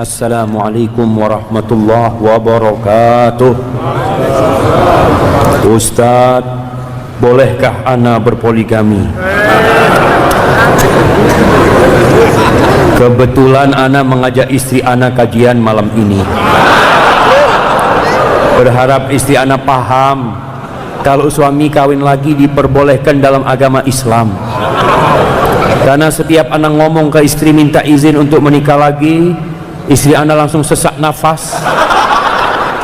Assalamualaikum warahmatullahi wabarakatuh. Ustadz, bolehkah ana berpoligami? Kebetulan ana mengajak istri ana kajian malam ini. Berharap istri ana paham kalau suami kawin lagi diperbolehkan dalam agama Islam. Karena setiap ana ngomong ke istri minta izin untuk menikah lagi, istri ana langsung sesak nafas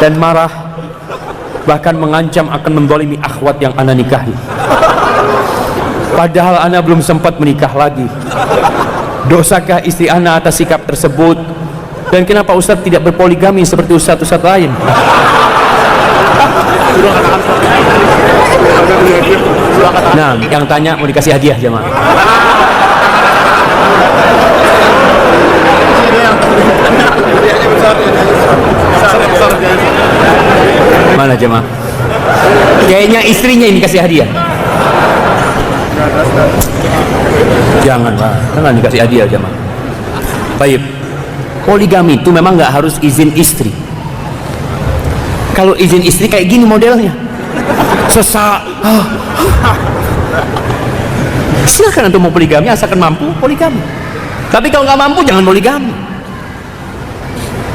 dan marah, bahkan mengancam akan mendolimi akhwat yang ana nikahi. Padahal ana belum sempat menikah lagi. Dosakah istri ana atas sikap tersebut? Dan kenapa Ustadz tidak berpoligami seperti Ustadz lain? Nah, yang tanya mau dikasih hadiah jemaah. Mana jemaah? Kayaknya istrinya ini kasih hadiah. Jangan dikasih hadiah jemaah. Baik, poligami itu memang nggak harus izin istri. Kalau izin istri kayak gini modelnya, sesak. Silakan untuk mau poligami asalkan mampu poligami. Tapi kalau nggak mampu jangan poligami.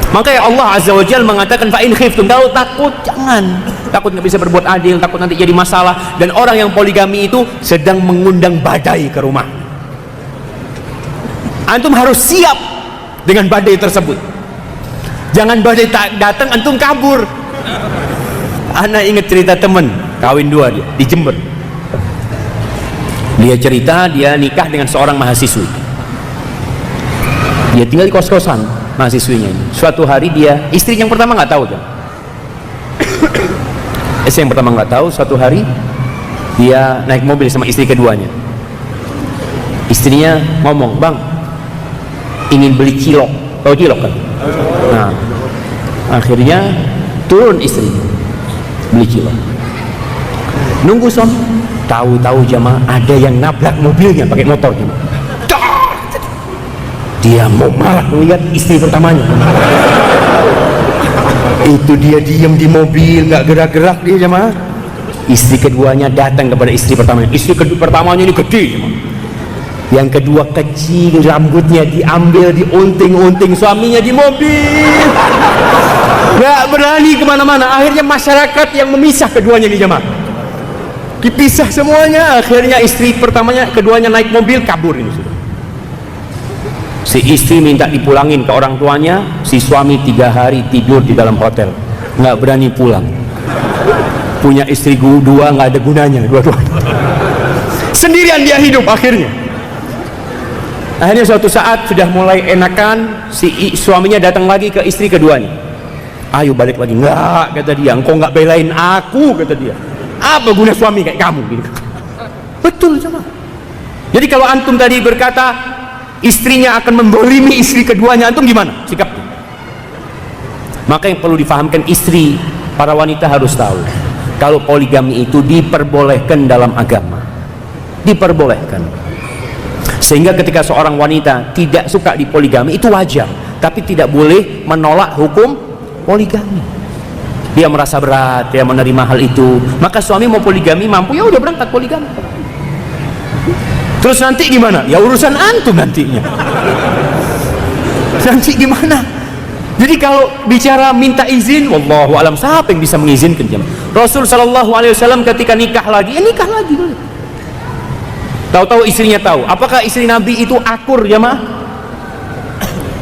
Makanya Allah Azza wa Jalla mengatakan fa in khiftum, kalau takut jangan. Takut nggak bisa berbuat adil, takut nanti jadi masalah. Dan orang yang poligami itu sedang mengundang badai ke rumah. Antum harus siap dengan badai tersebut. Jangan badai datang antum kabur. Ana ingat cerita temen kawin dua dia di Jember. Dia cerita dia nikah dengan seorang mahasiswi. Dia tinggal di kos-kosan mahasiswinya ini. Suatu hari dia, istri yang pertama nggak tahu kan? Istri yang pertama nggak tahu. Suatu hari dia naik mobil sama istri keduanya. Istrinya ngomong, bang, ingin beli cilok. Tahu cilok kan? Nah, akhirnya turun istri beli cilok. Nunggu suami. Tahu-tahu jamaah ada yang nabrak mobilnya pakai motor jamaah. Dia mau marah melihat istri pertamanya. Itu dia diam di mobil, nggak gerak-gerak dia jemaah. Istri keduanya datang kepada istri pertamanya. Istri pertamanya ini gede jemaah. Yang kedua kecil, rambutnya diambil, diunting-unting, suaminya di mobil. Nggak berani kemana-mana. Akhirnya masyarakat yang memisah keduanya ini jemaah. Dipisah semuanya. Akhirnya istri pertamanya, keduanya naik mobil kabur ini sudah. Si istri minta dipulangin ke orang tuanya, si suami 3 hari tidur di dalam hotel, nggak berani pulang. Punya istri dua nggak ada gunanya, dua-duanya. Sendirian dia hidup akhirnya. Akhirnya suatu saat sudah mulai enakan, si suaminya datang lagi ke istri keduanya. Ayo balik lagi. Nggak, kata dia, engkau nggak belain aku, kata dia. Apa guna suami kayak kamu? Gitu. Betul sama. Jadi kalau antum tadi berkata istrinya akan mendolimi istri keduanya, antum gimana sikapnya? Maka yang perlu difahamkan istri, para wanita harus tahu kalau poligami itu diperbolehkan dalam agama, diperbolehkan. Sehingga ketika seorang wanita tidak suka di poligami itu wajar, tapi tidak boleh menolak hukum poligami. Dia merasa berat, dia menerima hal itu, maka suami mau poligami mampu, ya udah berangkat poligami. Terus nanti gimana? Ya urusan antum nantinya. Nanti gimana? Jadi kalau bicara minta izin, wallahu alam, siapa yang bisa mengizinkan jemaah? Rasul sallallahu alaihi wasallam ketika nikah lagi, nikah lagi boleh. Tahu-tahu istrinya tahu. Apakah istri Nabi itu akur jemaah?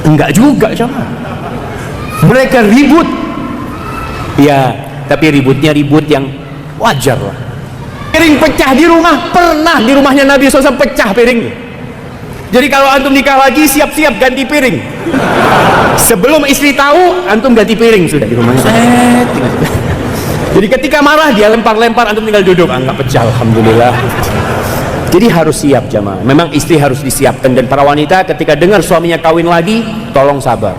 Enggak juga jemaah. Mereka ribut. Ya, tapi ributnya ribut yang wajar lah. Piring pecah di rumah, pernah di rumahnya Nabi SAW pecah piringnya. Jadi kalau antum nikah lagi, siap-siap ganti piring. Sebelum istri tahu, antum ganti piring sudah di rumahnya. Jadi ketika marah dia lempar-lempar, antum tinggal duduk, nggak pecah, alhamdulillah. Jadi harus siap jamaah. Memang istri harus disiapkan. Dan para wanita ketika dengar suaminya kawin lagi, tolong sabar.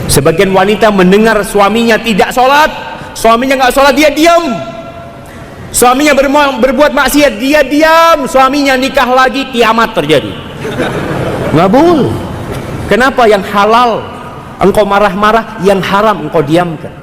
Sebagian wanita mendengar suaminya tidak sholat, suaminya nggak sholat, dia diam. Suaminya berbuat maksiat, dia diam. Suaminya nikah lagi, kiamat terjadi. Nggak boleh. Kenapa? Yang halal Engkau marah-marah, yang haram engkau diamkan.